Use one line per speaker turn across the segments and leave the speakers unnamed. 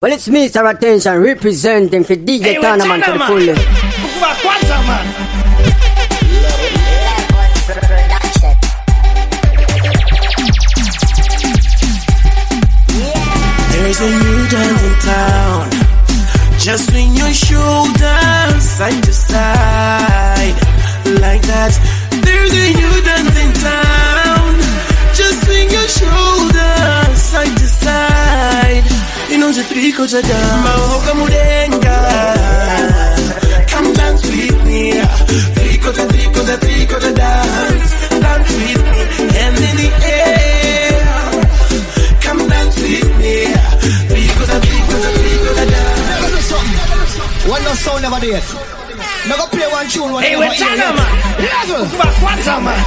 Well, it's Mr. Attention representing for DJ Tournament to the fullest.
There's a new dance in town. Just swing your shoulders side to side, like that. There's a new dance in town. Just swing your shoulders side to side. You know the three quarters are down. Mahoka mudenga. Come dance with me. Three quarter dance. Dance with me. Hand in the air. Come dance with me. Three quarter dance.
One no sound never did. Now go play one tune.
Hey, we're China, man. Level. What's up, man?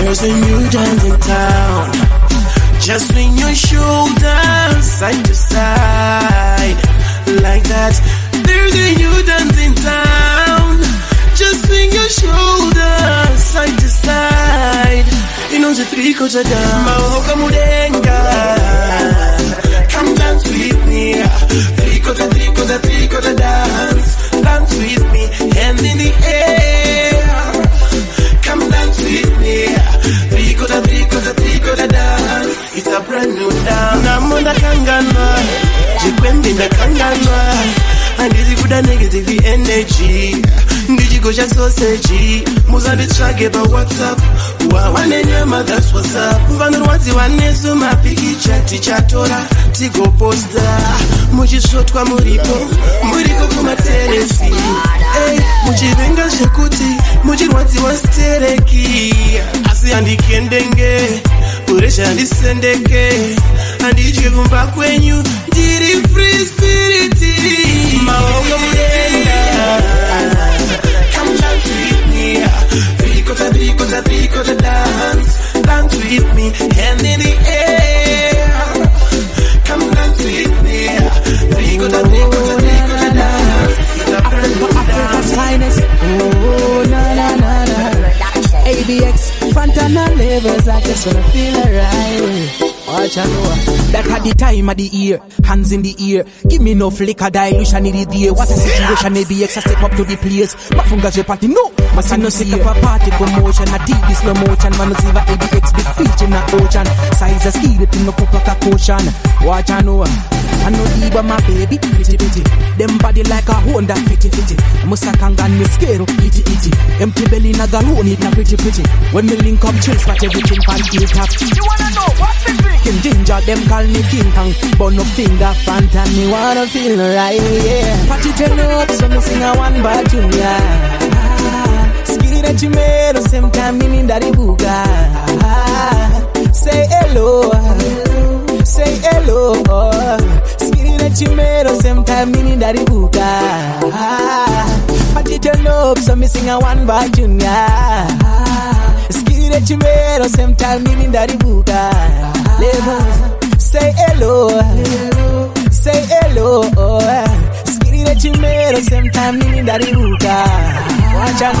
There's a new dance in town. Just swing your shoulders side to side, like that. There's a new dance in town. Just swing your shoulders side to side. You know the three quarters are down. Mahoka mudenga. Come dance with me. Three quarter dance. Dance with me. Hand in the air. Come dance with me. Three quarter dance. It's a brand new dance. Namonda kangana. Jikwendi na kangana. And this is good and negative energy. Ndijigoja sausage. Muzandi trage ba WhatsApp. Wane nyama, that's what's up. Vanurwazi wanesu mapiki chati chatora. Tigo posta. Mujishotwa muriko kumateresi. Hey, mujivenga shekuti. Mujirwazi wastereki. Asi andikendenge. Uresha andisendeke. Andijivumba kwenyu. Diri free spiriti. Maongo mudenda. Come dance with me. Three quarter dance. Dance with me. Hand in the air. Come dance with me. Three quarter dance.
Africa's finest. Oh, na. ABX, Fantana levels, I just wanna feel alright. Watch out, that had the time of the year, hands in the ear. Give me no flicker dilution in the ear. What a situation, ABX, I step up to the place. Mafunga je party, no, my son no sick up a party commotion. I deep this slow motion, man, no see ABX big feature in the ocean. Size a ski, it in no cup of caution. Watch out, I know Diva, my baby, pretty. Them body like a Honda, fitty. Musakangan, me scare, itty. Empty belly, na galone, it na pretty. When me link up, chase, but everything pan ear top. You wanna know what's the drink? In ginger, them call me King Kong. Bun up finger, Fanta, me wanna feel right, yeah. Party turn up, so me sing a one bar tune, yeah. Skinny that you made, same time, me in daddy booga. Say hello. Say hello, skinny that you made, same time, meaning daddy booga. Party turn up, so me sing a one bar tune, yeah. Skinny that you made, same time, meaning daddy booga. Say hello, say hello, skinny that you made, same time, meaning daddy booga. Watch out,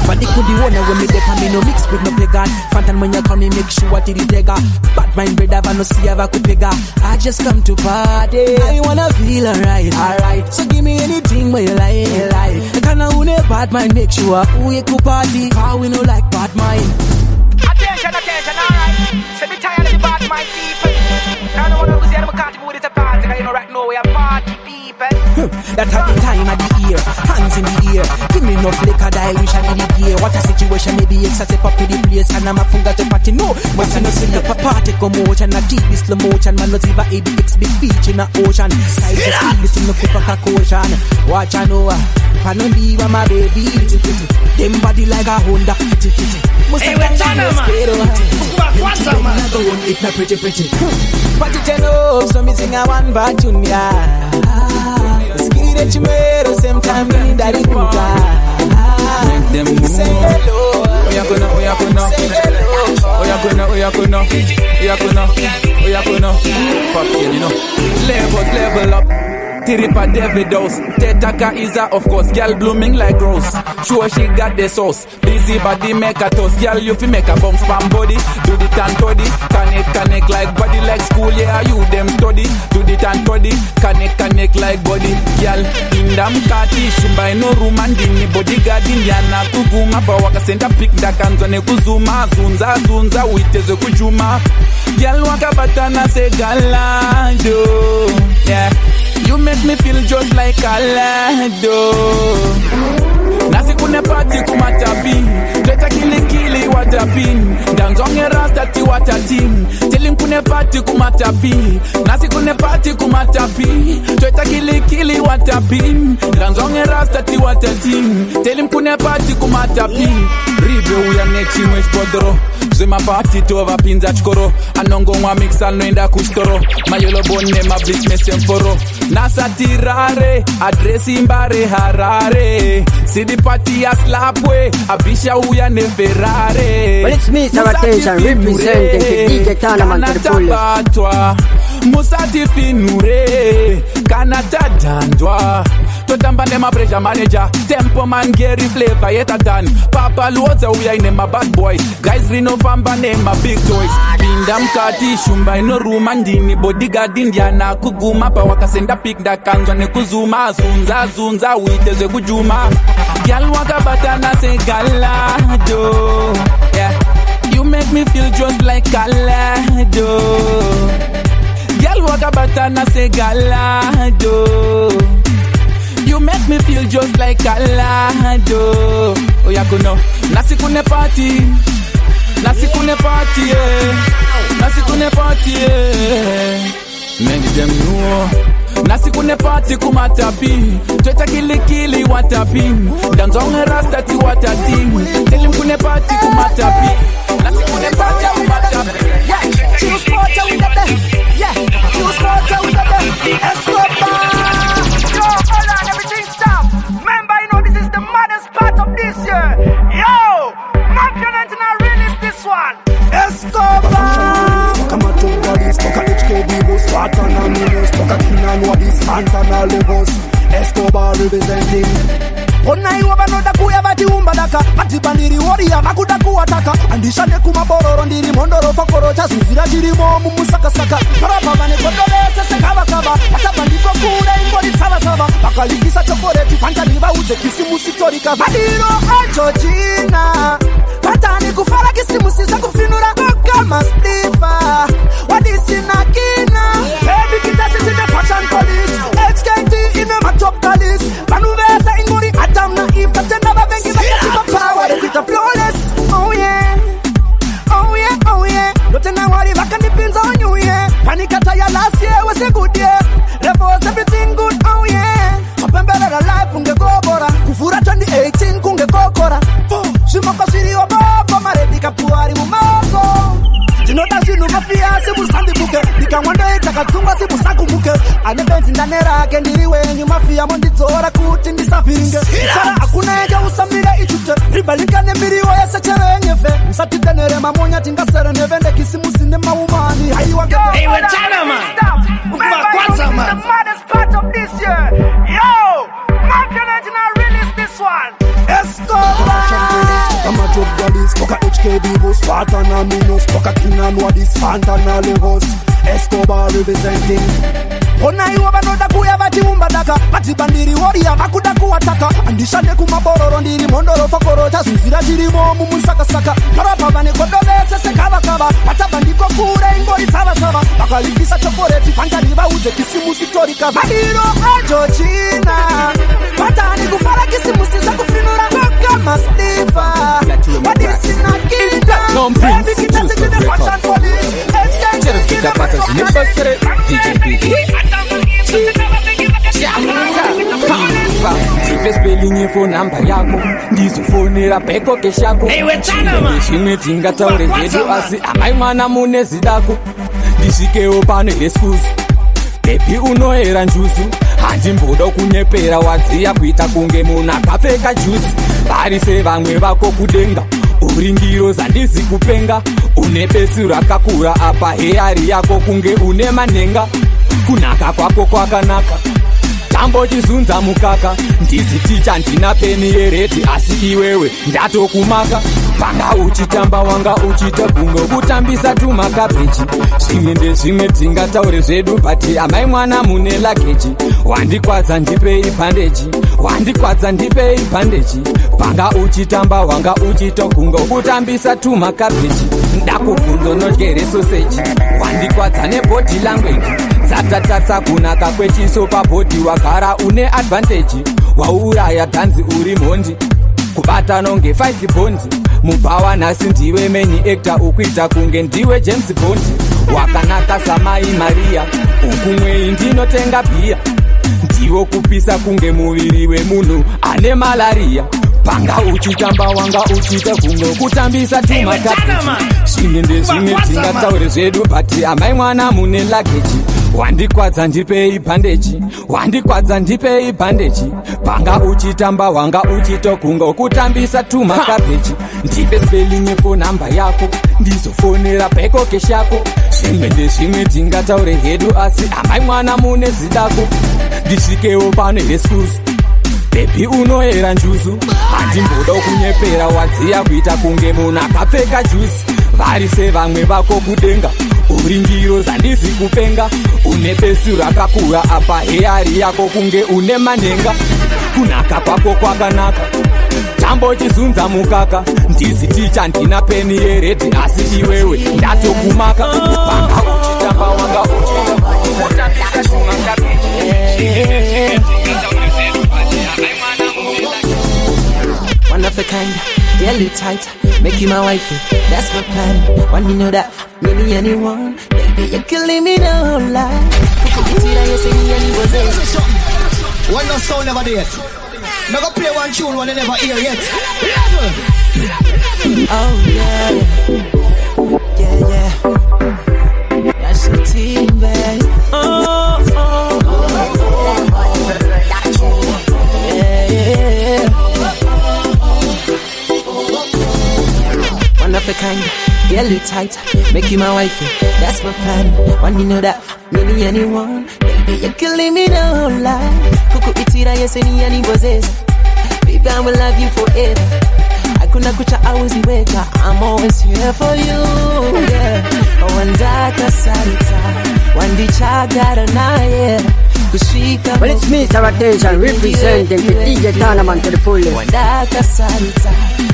but they could be one when me dip and me no mix with no pagan. Fantan when you call me make sure what it is tega. Bad mind brother, but no see ever could pega. I just come to party. I wanna feel alright. So give me anything where you like. Can I own a bad mind? Make sure we could party. How we no like bad mind.
Attention, alright. So me tired of the bad mind people. I don't wanna lose the other can't move it apart. Cause you know right now we are party people.
That at the time of the year, hands in the air. Give me no flicker dilution in the gear. What a situation, maybe it's a step up to the place. And I'm a funga to party, no. But I no see up a party commotion. A deep this slow motion. Man, not even ABX big beach in the ocean. Side the speed, it's in the cup of caution. Watch I know, I no leave my baby. Them body like a Honda, fitty.
Hey, we're China, man. What's up, man?
It's not pretty. Party turn up, so me sing a one bar tune, yeah. Skinny that you made, same time, me daddy booga.
Make them move.
Say hello.
Oh, you gonna.
Say hello.
Oh, you gonna. Pop in, you know. Level up. Tiripa Davidos, Tetaka Isa, of course, girl blooming like rose. Sure she got the sauce, busy body make a toast. Girl you fi make a bounce from body, do the tan toddy. Connect like body like school, yeah you them study. Do the tan toddy, connect like body. Girl, in them kati, shimba no room and dini bodyguard Indiana kuguma. Bawaka senta pick da kanzone kuzuma. Zunza, uiteze kujuma. Girl waka batana say galado, yeah. You make me feel just like a lado. Nasi kune party kumatapi, Teta kili watapin. Danzonge rasta ti watatin. Tell him kune party kumatapi, Nasi kune party kumatapi, Teta kili watapin. Danzonge rasta ti watatin. Tell him kune party kumatapi. Ribe uya nechi mwesh podro. Zema party tova pinza chkoro. Anongo wa mixa noenda kustoro. Mayolo bonne ma bitch me semforo. Nasa tirare, adresi mbare harare. See the party a slap way, Abisha uya ne Ferrari.
Well, it's me, Savatation, representing the DJ Tanaman to the fullest. Musati finure, Kanata dandwa. Totamba nema pressure manager, tempo man Gary flavor yeta done. Papa Luoza uya inema bad boy, guys rino famba nema big toys. Pindam kati shumba ino rumandini, bodyguard Indiana kuguma. Pa wakasenda pick da kanzwa ne kuzuma. Zunza uiteze kujuma. Girl waka batana say galado, yeah. You make me feel just like galado. Girl waka batana say galado. You make me feel just like galado. Oh ya kuno, nasi kune party, yeah. Nasi kune party, yeah. Many them know. Nasi kune party kumatapi, Teta kili watapin. Danzonge rasta ti watatin. Tell him kune party kumatapi, Nasi kune party kumatapi.
Yeah, choose water with the yeah, choose water with the Escobar.
Yo, hold on, everything stop. Remember, you know this is the maddest part of this year. Yo, Mafia International release this one.
Escobar.
Come on to Paris, Poca HKD boss, Patana Minos, Poca Kinan, Wadis, Antana Levos, Escobar representing.
Ona iwa no dakuya bati umbadaka, bati bandiri warrior makuda kuataka. Andishane kumabororo ndiri mondoro fakoro cha zuzira jirimo mumusaka saka. Parapa bane kodole sese kaba, hata bandiko kure ingori taba. Bakalikisa chokoleti panja niba uze kisimu sitorika. Bandiro Georgina, patani kufara kisimu sisa kufinura kama Steva. Wadisi na kina, baby kitasi sije fashion police. HKT ime matop police. Banuvesa ingori Adam na Eve, but never been given the power to be flawless. Oh yeah. Don't know what if I can depend on you, yeah. Panic attack last year was a good year. Reverse everything good, oh yeah. Open better alive, kunge go bora. Kufura 2018, kunge go kora. Shimoko shiri obo, maredi kapuari mumoko. Jinotashi mafia sibu sandi buke. Nikawanda itakatunga sibu saku muke. Anebenzi ndanera kendiriwe nyu mafia mondizora kuti ndisafiringe. Sara akuna eja usamire ichute. Ribalika nemiriwe ya sechere nyefe. Msati tenere mamonya tingasere nevende kisimu sinde maumani.
Hey, we're China, man. Remember, this is the maddest part of this year. Yo, Mafia International release this one.
Escobar.
Kama job galis, Poca HKD boss, Patana Minos, Poca Kinan, Wadis, Antana Levos, Escobar representing.
Ona iwa no dakuya bati umbadaka, bati bandiri warrior makuda kuataka. Andishane kumabororo ndiri mondoro fakoro cha zuzira jirimo mumusaka saka. Parapa bane kodole sese kaba, hata bandiko kure ingori taba. Bakalikisa chokoleti panja niba uze kisimu sitorika. Bandiro Georgina, patani kufara kisimu sisa kufinura kama Steva. Wadisi na kina, baby kitasi kine fashion police. HKT kine matop
Chipe spelling info namba yako ndizofonera beko keshako. Ndishimwe tingataure hedu asi amai mwana munezi dako. Ndishikewo pane leskuzi baby unoera njuzu. Handimboda kunyepera wadziya kuita kunge munhu akapfeka juzi. Varise vamwe vako kudenga uringiro zandizi kupenga. Une besi rakakura apa heyari yako kunge une manhenga. Kunaka kwako kwakanaka tambochizunza mukaka ndizi ticha ndina peni yereti asi iwewe ndatokumaka panga uchitamba wanga uchita kungo kutambisa tumakapeji zvimwe ndezvimwe tingataure zvedu bati amai mwana mune lageji wandikwadza ndipei bhandeji wandikwadza ndipei bhandeji panga uchitamba wanga uchita kungo kutambisa tumakapeji ndakubvunzo nodyere soseji wandikwadza nebody language dzatatatsa kunaka kwechiso pabhodhi wagara une advantage wauraya dhanzi uri mhondi kubata nonge 5 bondi mubva nhasi ndiwe meni actor ukuita kunge ndiwe James Bond wakanaka samai Maria ukumwei ndinotenga bhiya ndiwo kupisa kunge muviri wemunhu ane malaria panga uchitamba wanga uchita kungo kutambisa tumakapeji zvimwe ndezvimwe tingataure zvedu bati amai mwana mune lageji wandikwadza ndipei bhandeji wandikwadza ndipei bhandeji panga uchitamba wanga uchita kungo kutambisa tumakapeji ndipe spelling yefone namba yako ndizofonera paikokesh yako zvimwe ndezvimwe tingataure hedu asi amai mwana mune zidako ndisvikewo pano rescusi bebi unoera njuzu handimboda kunyepera wadziya kuita kunge munhu akapfeka juzi vari sevamwe vako kudenga uri ngiro zandizi kupenga une pesu rakakura apa heyari yako kunge une manhenga kunaka kwako kwakanaka tambochizunza mukaka ndizi ticha ndina peni yeredi asi iwewe ndatokumaka panga uchitamba wanga uchitambisa tumakapeji
one of a kind, girl you tight, make you my wifey, that's my plan. When you know that, maybe anyone, baby you're killing me no lie.
One no sound never did. No go play one tune one they never hear yet.
Oh yeah, yeah, yeah. That's your team, babe. Oh, oh, oh. Yeah, yeah. One of a kind, girl you tight, make you my wifey, that's my plan. When you know that, maybe anyone, baby you're killing me no lie. Kuku itira yeseni yani bozes, baby I will love you forever. Hakuna kucha auzi weka, I'm always here for you, yeah. Wandaka sarita, wandichaga naye.
Well, it's me, Sarah Tension, representing the DJ tournament to the fullest.
Wandaka sarita,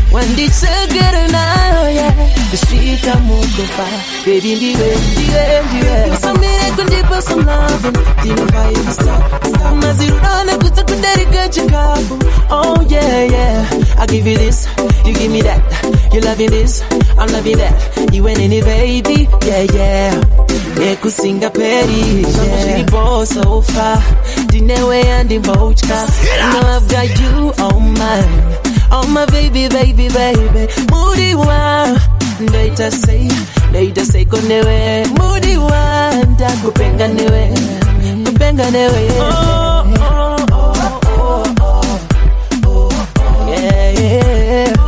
wandichaga naye. The street I'm moving baby, ndiwe. Usamire kundipa some love, dino vibe stop. Maziruna kutakuderika Chicago. Oh yeah, yeah. I give you this, you give me that. You loving this, I'm loving that. You ain't any baby, yeah, yeah. Neku singa peri, yeah. Boss so far, dinewe and the voucher. I know I've got you on mine. Oh my baby, baby, baby. Moody one, later say konewe. Moody one, da kupenga newe. Kupenga newe. Oh, oh, oh, oh, oh, oh. Yeah, yeah. Oh,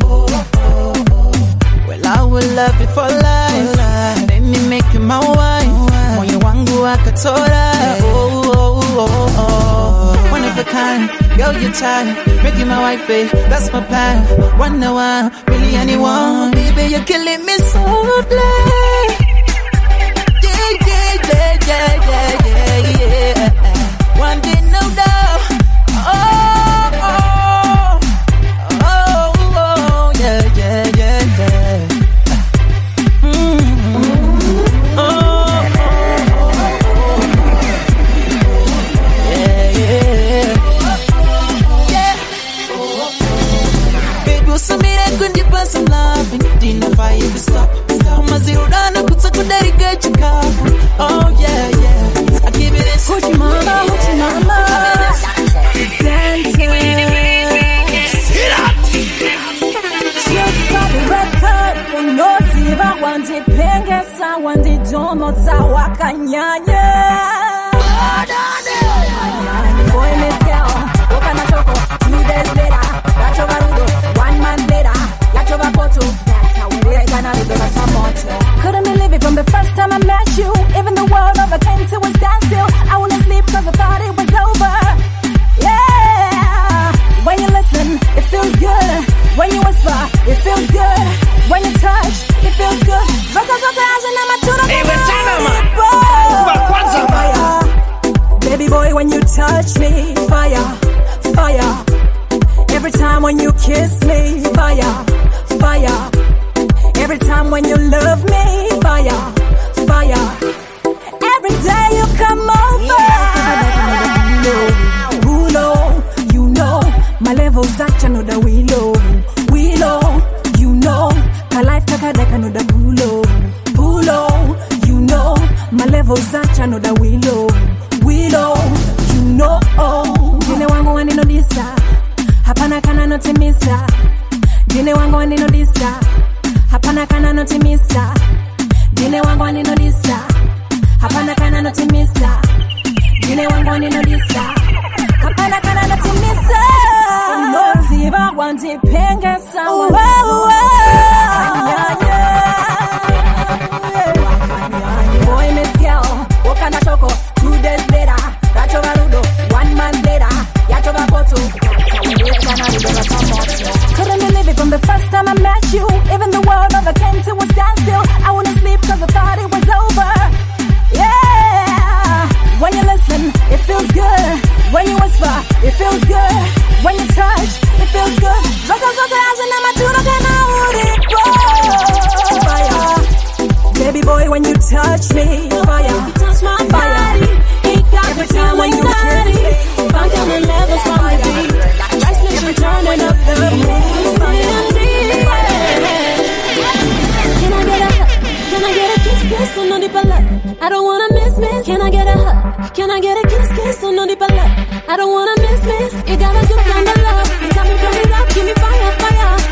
oh, oh. Well, I will love you for life. Let me make you my wife. Moyo wangu akatora. Oh, oh, oh, oh. One of a kind, girl you tight, make you my wife, that's my plan. One hour, really anyone, baby you're killing me softly. Yeah, yeah, yeah, yeah, yeah, yeah, yeah. One day no doubt. Oh, oh, oh, oh, yeah, yeah, yeah, yeah. Some love and didn't fight the stop. Mazirudana kutakuderika Chicago. Oh yeah, yeah. I give it this. Hoochie mama, hoochie mama.
Just got the record. Unosiva wandi pengesa wandi domo tawaka nyanya. Boy, Miss Girl, Okana Choco, 2 days later, Lacho Barudo, 1 month later. That's how it is, and I live like a motto. Couldn't believe it from the first time I met you. Even the world overcame to a standstill. I wanna sleep fire, fire. Every time when you love me, fire, fire. Every day you come over. You know, my levels at another willow, you know, my life taka like another pulo, you know, my levels at another willow, you know, jine wangu wani no disa, hapana kana no timisa, jine wangu wani no disa, hapana kana no timisa, jine wangu wani no disa, hapana kana no timisa, jine wangu wani no disa. Hapana kana na timisa Ziba wanti penga sawa Boy Miss Girl Wakana Shoko 2 days later Racho Varudo 1 month later Yato Vakoto Couldn't believe it from the first time I met you Even the world never came to a standstill I wouldn't sleep cause I thought it was over Yeah When you listen, it feels good When you whisper, it feels good. When you touch, it feels good. Fire. Baby boy, when you touch me, fire. Touch my body. Every time when you kiss me, found down the levels from my feet. Nice mission turning up the mood. Can I get a kiss on the palette? I don't wanna miss. Can I get a hug? Can I get a kiss on the palette? I don't wanna miss. You got a good kind of love. You got me burning up, give me fire.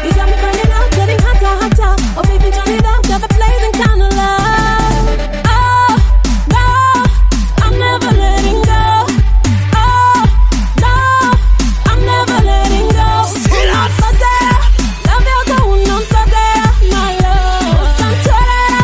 You got me burning up, getting hotter. Oh baby, turn it up, got the blazing kind of love. Oh no, I'm never letting go. Oh no, I'm never letting go. I'm so there, love you go, I'm so there, my love. Santorera,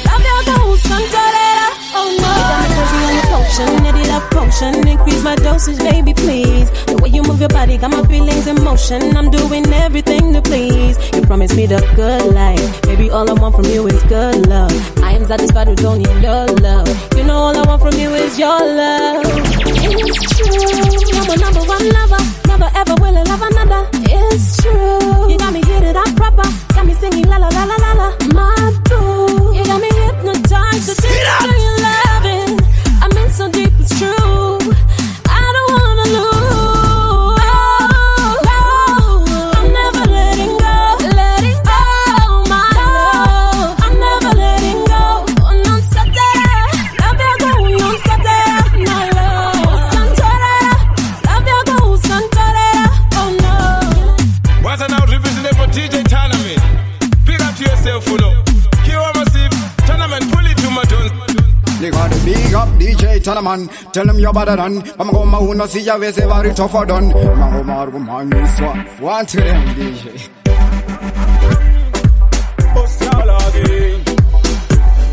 love you go, Santorera. Oh no, you got me crazy on your potion, knitted up potion, increase my dosage, baby, please. The way you move your body got my feelings in motion. I'm doing everything to please. You promised me the good life. Baby, all I want from you is good love. I am satisfied with only your love. You know all I want from you is your love. It's true. I'm a number one lover. Never ever will I love another. It's true. You got me hit it up proper. Got me singing la la la la la la. My boo. You got me hypnotized to take to your loving. I'm in so deep, it's true. I don't wanna lose.
Big up DJ Tanaman, tell him you're better than I'm going to no see your ways very tougher done. Mango man, you swap. One to them, DJ.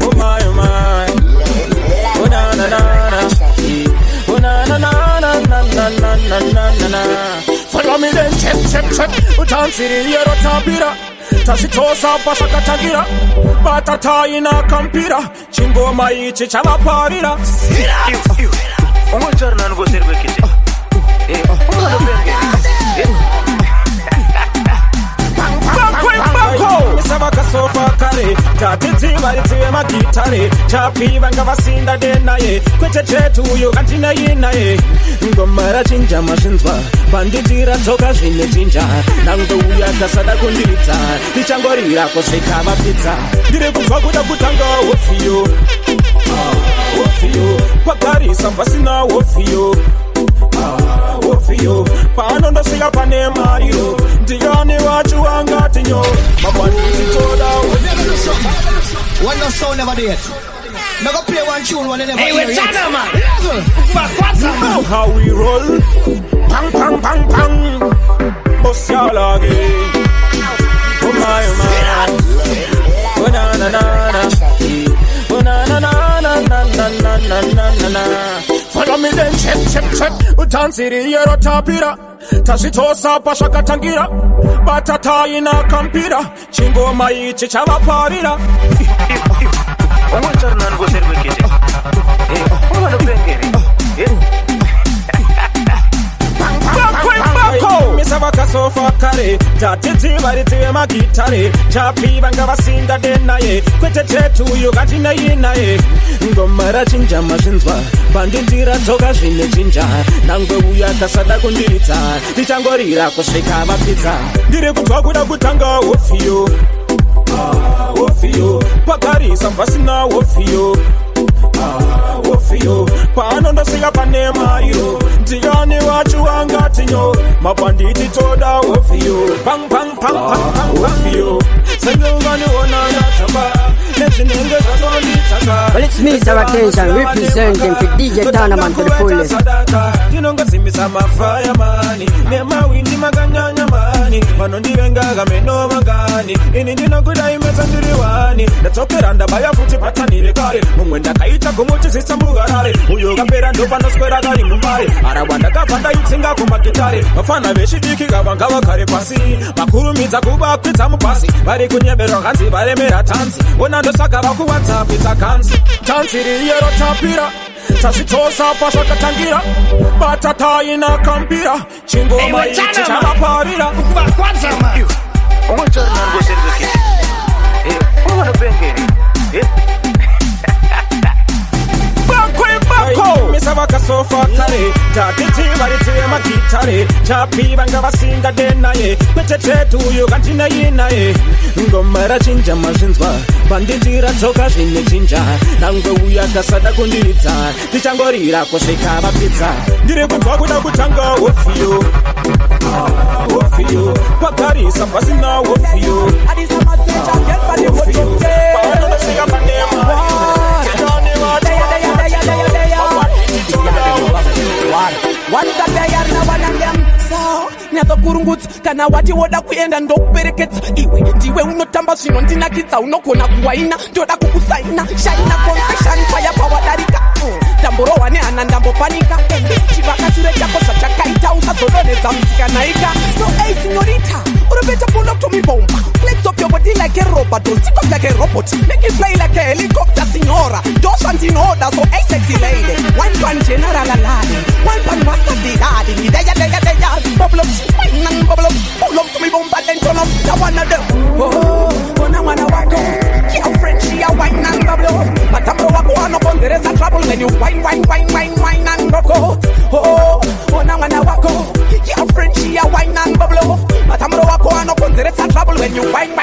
Oh my, oh my. Oh na na na na. Oh na na na na na na na na na. Follow me then, check. Utansiri yero tabira. Tashitosa pasaka tagira. Batata ina kampira. Chingo maichi chava parira.
Ongo charna nugo serve kiti.
Misabaka sofa kare. Tatiti varitiwe magitare. Chapi vanga vasinda denaye. Kweche chetu uyo kantina yinaye. Ngomara chinja mashinzwa. Banditira toka zvine chinja. Nango uya kasada kundita. Tichangorira koseka vapita. Ndire kubva kuda kutanga wofiyo. Wofiyo. Pagarisa pasina wofiyo. Wofiyo. Pano ndosika pane Mario. Ndiani wachu wangati nyo. Mabwani toda.
One no sound never did. Now go play one tune one never
hear
it.
Hey, we're China, man. You know how we roll. Pang, pang, pang, pang. Boss y'all again. Oh my, oh my. Oh na na na na. Oh na na na na na na na na na. Follow me then, check. Utansiri yero tapira. Tashitosa pasaka tangira. Batata ina kampira. Chingo maichi chava parira.
Ongo charna nugo serve kiti. Ongo no pengeri.
Misabaka kasofa kare tatiti varitiwe magitare chapi vanga vasinga denaye kwete chetuyo katina yinaye ngoma rachinja mazvinzwa banditira dzoka zvine chinja nangwe uya kasada kundiridza tichangorira kusvika vapidza ndiri kunzwa kuda kutanga wofiyo wofiyo pakarisa pasina wofiyo wofiyo panondosvika pane mariro ndiani wacho wangatinyo mabanditi toda wofiyo pang pang pang pang pang wofiyo sengevaniona ngatamba nezvinenge zvatonditaka.
Well, it's me, Sarah Tension, representing for DJ Tournament to the fullest.
Ndinongazimisa mafaya mani nemawindi makanyanya mani vanondivengaga meno magani ini ndinokuda imeza ndiriwani ndatsokera ndabaya futi patanire kare mumwe ndakaita kumuchisisa mbugarare uyo kapera ndopanoswera kari mumare arawa ndakabva ndaitsinga kumagitare vafana vechidiki kavanga vagare pasi vakurumidza kuvakwidza mupasi vari kunyeberwa hanzi varemera tanzi ona ndosaka vakuwadzapidza kanzi tanzi riyero tapira tazvitosa pazvakatangira batataina kambira chingoma ichi chakaparira misa vakasofa kare tatiti varitiwe magitare chapi vanga vasinga denaye kwete chetuyo katina yinaye ngoma rachinja mazvinzwa banditira dzoka zvine chinja nangwe uya kasada kundiridza tichangorira kusvika vapidza ndiri kunzwa kuda kutanga wofiyo wofiyo pakarisa pasina wofiyo panondosvika panema
What's up there, now one of them? So, nyatsokurungudza kana wati woda kuenda ndokuperekedza iwe ndiwe unotamba zvino ndinakidza unogona kuwaina ndoda kukusaina shaina confession fire power darika tamborowa nehana ndambopanika chivakashure chako zvachakaita usadzodonedza musikanaika so hey signorita urobeta pull up to me bomba flex up your body like a robot don't stick up like a robot make it fly like a helicopter signora don't want in order so hey sexy lady one pan general alade one pan master daddy deya bubble up pull up to me bomba then turn up the one of them ona mwana wako girlfriend she a wine and bubble matamro wako wanopondereza trouble when you wine and rock ona mwana wako girlfriend she a wine and bubble matamro wako wanopondereza trouble when you wine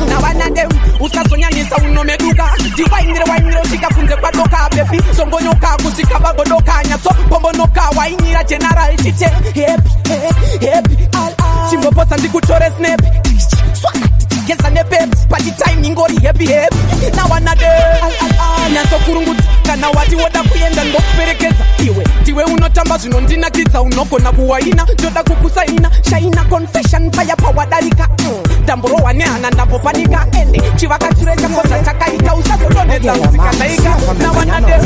na one of them usazonyanyisa unomeduka diwine usikafunze kwadoka baby songonyoka kusika bagodoka nyatso pombonoka wainira general chiche happy chimboposa ndikutore snap geza nepeps party time ingori happy na one day nyatsokurungudza kana wati woda kuenda ndokuperekedza iwe ndiwe unotamba zvino ndinakidza unogona kuwaina ndoda kukusaina shaina confession fire power darika ndamborowa nehana ndambopanika ende chivakachure chako zvachakaita usazodonedza musikanaika na one day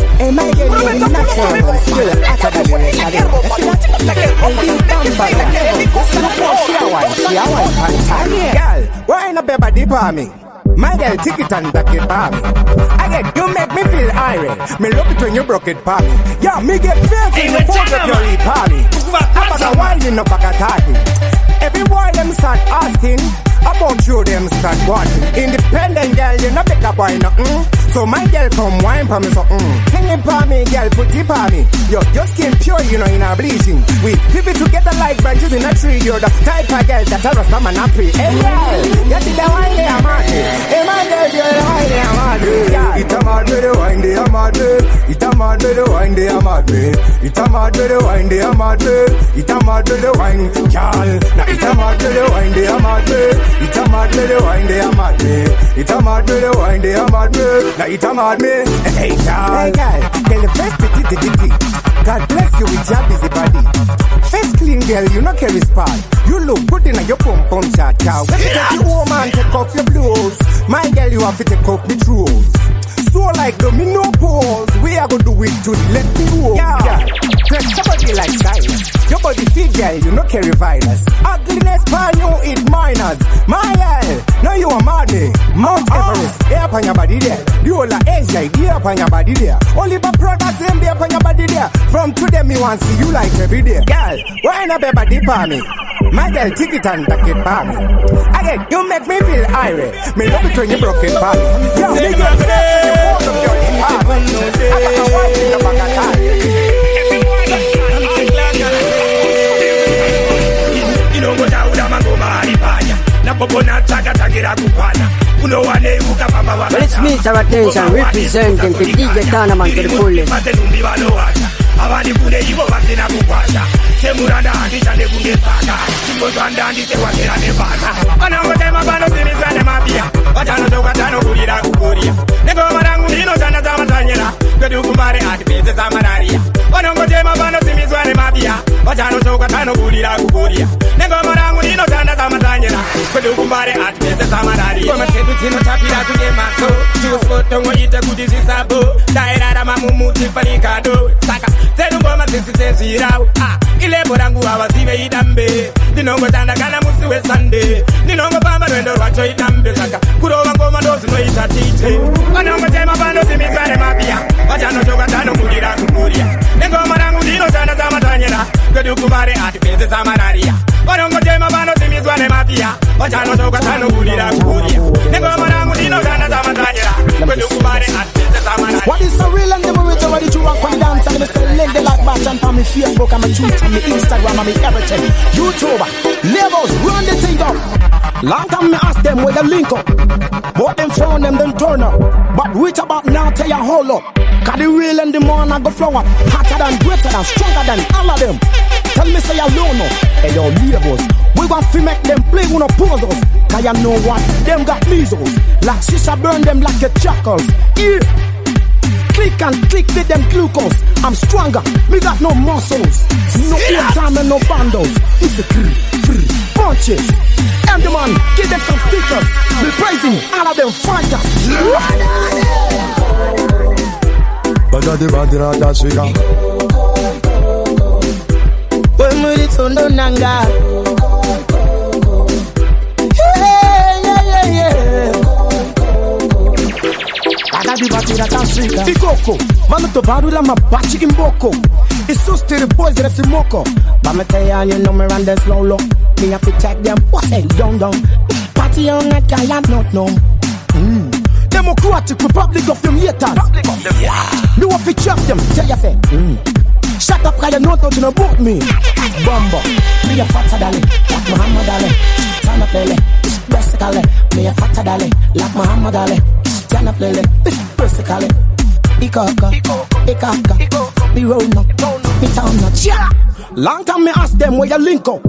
why not baby deep on me? My girl, take it and back it by me. Again, you make me feel irate. Me love it when you broke it by me. Yeah, me get fierce when you fold up your lip by me. After a while, you know back attacking. Every boy them start asking about you, them start watching. Independent girl, you know better boy, no. So my girl come wine for me, so hang it for me, girl, put it for me. Your skin pure, you know, in a bleaching. We keep it together like branches in a tree. You're the type of girl that I was not man free. Hey girl, you see the wine they are mad. Hey my girl, you're the wine they are mad. It's a mad with the wine they are mad. It's a mad with the wine they are mad. It's a mad with the wine they are mad. It's a mad with the wine, girl. Now it's a mad with the wine they are mad. It's a mad with the wine they are mad. It's a mad with the wine they are mad. Now it's a mad me. Hey girl, tell the first titty. God bless you with your busy body. Face clean girl, you no carry spot. You look good in your pum pum chat. When you take your woman, take off your blues. My girl, you have to take off the trues. So like domino balls, we are gonna do it to let me go. Yeah, dress somebody like silence. Your body fit girl, you no carry virus. Ugliness pan you it minus. My girl, now you are mad. Mount Everest, air upon your body there. You all are Asia, ear upon your body there. Only the products them be upon your body there. From today me want see you like every day. Girl, why not be body for me? My girl, take it and take it by me. Again, you make me feel irate. Me love it when you broke it by me. Yo, me girl,
Well, it's me, Sarah Tension, representing the DJ Tanaman to the fullest.
Abandi kune ibo basina kukwasha semuranda andishande kungesaka chingozwanda andisewakera nebasa vanangotema pano simisane mapia vachanotokatano kurira kukoria negoma rangu ndinoshanda zamatanyera kwedukumare atipedze zamararia vanongotema pano simisane mapia vachanotokatano kurira kukoria negoma rangu ndinoshanda zamatanyera kwedukumare atipedze zamararia ngoma dzedu dzinotapira kunge maso tiusipotongoite kuti zvisabo tairarama mumuti parikado saka dzedu ngoma dzisisezvirau ilebo rangu havazive idambe ndinongoshanda kana musi wesande ndinongopamba rwendo rwacho idambe saka kurova ngoma ndozvinoita tite vanongotema panosimisane mapia vachanotoka tanogurira kukuria nengoma rangu ndinoshanda zamatanyera kwedukumare atipedze zamararia vanongotema panosimiswa nemapia vachanotoka tanogurira kukuria nengoma rangu ndinoshanda zamatanyera kwedukumare atipedze zamararia.
What is the real and the original? What did you rock on dance? And me say link the like button on me Facebook and me Twitter and me Instagram and me everything. YouTube, labels, run the thing up. Long time me ask them where the link up, but them phone them turn up. But which about now tell you hold up? Cause the real and the man I go flow up, hotter than, greater than, stronger than all of them. Tell me say you alone up, hey yo labels, we want to make them play with no poses. Cause you know what, them got measles, like shisha burn them like a chuckles. Yeah. Click and click with them glucose. I'm stronger, me got no muscles. No time and no bundles. It's a free punches. And the man, give them some stickers. We praising all of them fighters.
Badadi badira dashika.
When we return to Nanga. Ikoko, vano to baru la mabachi imboko. It's so still the boys that see moko. But me tell ya, you know me run this slow low. Me have to check them, what's they down. Party on that guy, I don't know. Democratic Republic of them haters. No one to check them, tell ya say. Shut up, cause you know nothing about me. Bumbo, me a fatter dale, like Muhammad Ali. Turn up lele, basically. Me a fatter dale, like Muhammad Ali. Turn up lele, basically. Ikaka, me roll up, me town up. Long time me ask them where you link up,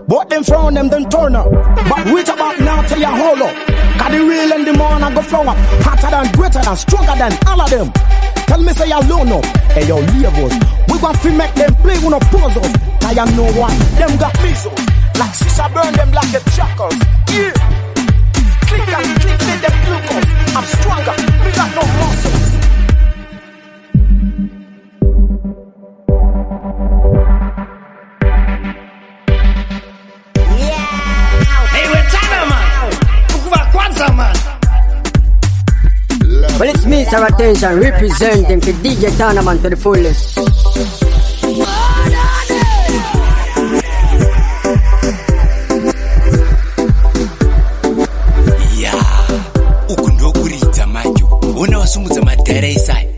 but them from them turn up. But wait about now till you hold up. Cause the real and the man I go flow up, hotter than, greater than, stronger than all of them. Tell me say you alone up, hey yo labels, we gon' fi make them play with no puzzles. Cause you know what, them got measles, like shisha burn them like a chuckles. Yeah, click and click with them glucose. I'm stronger, we got no muscles.
Hey, we're Tanaman. Ukuba kwanza man.
Well, it's me, Sarah Tension, representing the DJ Tanaman to the fullest.
Yeah, uku ndo kurita manju. Una wasumudza madhara isai.